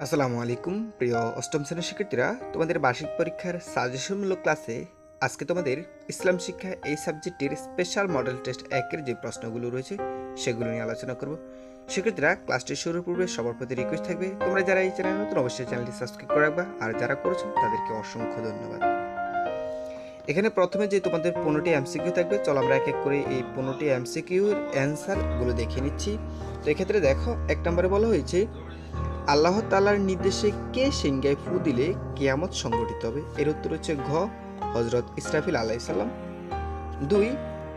আসসালামু আলাইকুম প্রিয় অষ্টম শ্রেণীর শিক্ষার্থীরা, তোমাদের বার্ষিক পরীক্ষার সাজেশনমূলক ক্লাসে আজকে তোমাদের ইসলাম শিক্ষা এই সাবজেক্টের স্পেশাল মডেল টেস্ট 1-এর যে প্রশ্নগুলো রয়েছে সেগুলো নিয়ে আলোচনা করব। শিক্ষার্থীরা, ক্লাসটি শুরুর পূর্বে সবার প্রতি রিকোয়েস্ট থাকবে, তোমরা যারা এই চ্যানেল নতুন অবশ্যই চ্যানেলটি সাবস্ক্রাইব করে রাখবা, আর যারা করেছো তাদেরকে অসংখ্য ধন্যবাদ। এখানে প্রথমে যে তোমাদের 15টি এমসিকিউ থাকবে, চলো আমরা এক এক করে এই 15টি এমসিকিউর অ্যান্সারগুলো দেখে নিচ্ছি। তো এক্ষেত্রে দেখো, 1 নম্বরে বলা হয়েছে আল্লাহ তাআলার নির্দেশে কে সিংহায় ফু দিলে কিয়ামত সংঘটিত হবে? এর উত্তর হচ্ছে ঘ, হযরত ইসরাফিল আলাইহিস সালাম। 2,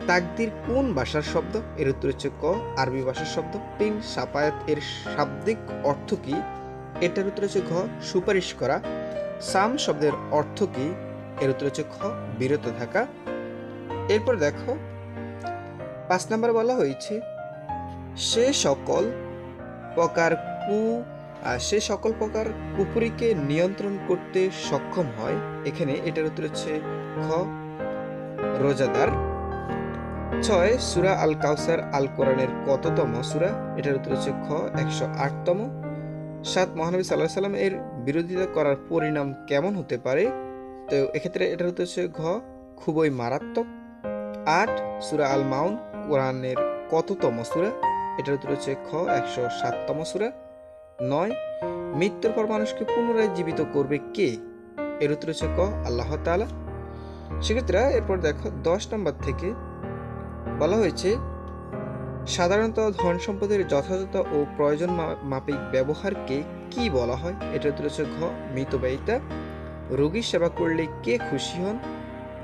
তাকদীর কোন ভাষার শব্দ? এর উত্তর হচ্ছে ক, আরবি ভাষার শব্দ। 3, শাফায়াত এর শাব্দিক অর্থ কি? এটার উত্তর হচ্ছে ঘ, সুপারিশ করা। সাম শব্দের অর্থ কি? এর উত্তর হচ্ছে খ, বিরত থাকা। এরপর দেখো 5 নম্বরে বলা হয়েছে সে সকল প্রকার কুফরিকে নিয়ন্ত্রণ করতে সক্ষম হয়। এখানে এটার উত্তর হচ্ছে খ, রোজাদার। 6, সূরা আল কাউসার আল কোরআনের কততম সূরা? এটার উত্তর হচ্ছে খ, 108তম। 7, মহানবী সাল্লাল্লাহু আলাইহি সাল্লাম এর বিরোধিতা করার পরিণাম কেমন হতে পারে? তো এক্ষেত্রে এটার উত্তর হচ্ছে ঘ, খুবই মারাত্মক। 8, সূরা আল মাউন কোরআনের কততম সূরা? এটার উত্তর হচ্ছে খ, 107তম সূরা। 9, মৃত্যুর পর মানুষকে পুনরায় জীবিত করবে কে? এর উত্তর হচ্ছে ক, আল্লাহ তাআলা। সেক্ষেত্রে এরপর দেখো 10 নম্বর থেকে বলা হয়েছে সাধারণত ধন সম্পদের যথাযথ ও প্রয়োজন মাফিক ব্যবহারকে কি বলা হয়? এটার উত্তর হচ্ছে ঘ, মিতব্যয়িতা। রোগীর সেবা করলে কে খুশি হন?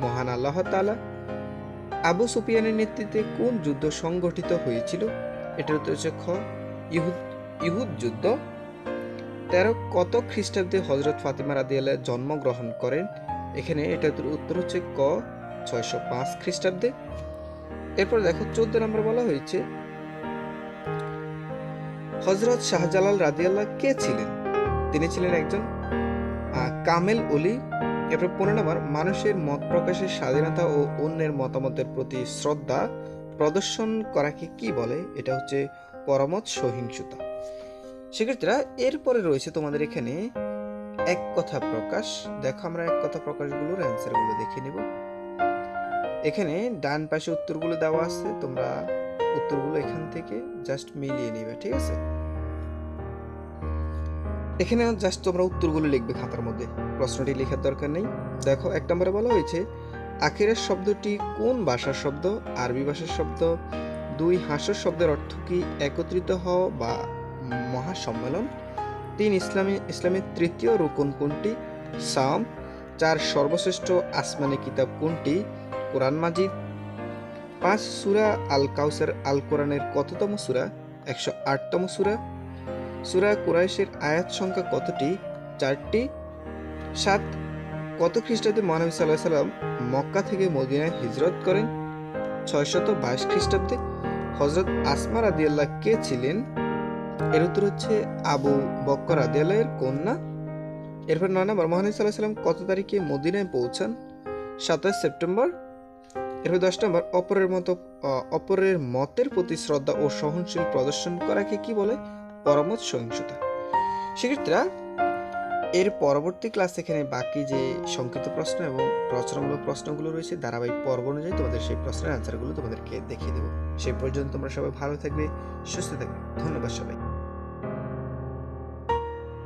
মহান আল্লাহ তাআলা। আবু সুফিয়ানের নেতৃত্বে কোন যুদ্ধ সংগঠিত হয়েছিল? এটার উত্তর হচ্ছে খ, ইহুদ যুদ্ধ। 13, কত খ্রিস্টাব্দে হযরত ফাতিমা রাদিয়াল্লাহু জন্মগ্রহণ করেন? এখানে এটার উত্তর হচ্ছে ক, 605 খ্রিস্টাব্দে। এরপর দেখো 14 নম্বর বলা হয়েছে হযরত শাহজালাল রাদিয়াল্লাহু কে ছিলেন? তিনি ছিলেন একজন কামেল ওলি। এরপর 15 নম্বর, মানুষের মত প্রকাশের স্বাধীনতা ও অন্যের মতামতের প্রতি শ্রদ্ধা প্রদর্শন করাকে কি বলে? এটা হচ্ছে পরমত সহিংসতা। শিক্ষার্থীরা, এরপরে রয়েছে তোমাদের এখানে এক কথা প্রকাশ। দেখো, আমরা এক কথা প্রকাশগুলোর অ্যান্সারগুলো দেখে নিব। এখানে ডান পাশে উত্তরগুলো দেওয়া আছে, তোমরা উত্তরগুলো এখান থেকে জাস্ট মিলিয়ে নিবে, ঠিক আছে? এখানে জাস্ট তোমরা উত্তরগুলো লিখবে খাতার মধ্যে, প্রশ্নটি লেখার দরকার নেই। দেখো 1 নম্বরে বলা হয়েছে আখিরাত শব্দটি কোন ভাষার শব্দ? আরবি ভাষার শব্দ। 2, হাসর শব্দের অর্থ কি? একত্রিত হওয়া বা মহাসম্মেলন। 3, ইসলামের তৃতীয় রুকন কোনটি? সাম। 4, সর্বশ্রেষ্ঠ আসমানি কিতাব কোনটি? কোরআন মাজিদ। 5, সূরা আল কাউসার আল কোরআনের কততম সূরা? 108তম সূরা। সূরা কুরাইশের আয়াত সংখ্যা কতটি? 4টি। 7, কত খ্রিস্টাব্দে মহানবী সাল্লাল্লাহু আলাইহি সাল্লাম মক্কা থেকে মদিনায় হিজরত করেন? 622 খ্রিস্টাব্দে। হযরত আসমা রাদিয়াল্লাহু কে ছিলেন? এর উত্তর হচ্ছে আবু বকর রাদিয়াল্লাহু এর কন্যা। এরপর 9 নম্বর, মহানবী সাল্লাল্লাহু আলাইহি সাল্লাম কত তারিখে মদিনায় পৌঁছান? 27 সেপ্টেম্বর। এরপর 10 নম্বর, অপরের মতের প্রতি শ্রদ্ধা ও সহনশীল প্রদর্শন করাকে কি বলে? পরমত সহিংসতা। শিক্ষার্থীরা, এর পরবর্তী ক্লাস এখানে বাকি যে সংক্ষিপ্ত প্রশ্ন এবং রচনামূলক প্রশ্নগুলো রয়েছে ধারাবাহিক পর্ব অনুযায়ী তোমাদের সেই প্রশ্নের অ্যান্সারগুলো তোমাদেরকে দেখিয়ে দেবো। সেই পর্যন্ত তোমরা সবাই ভালো থাকবে, সুস্থ থাকবে। ধন্যবাদ সবাই।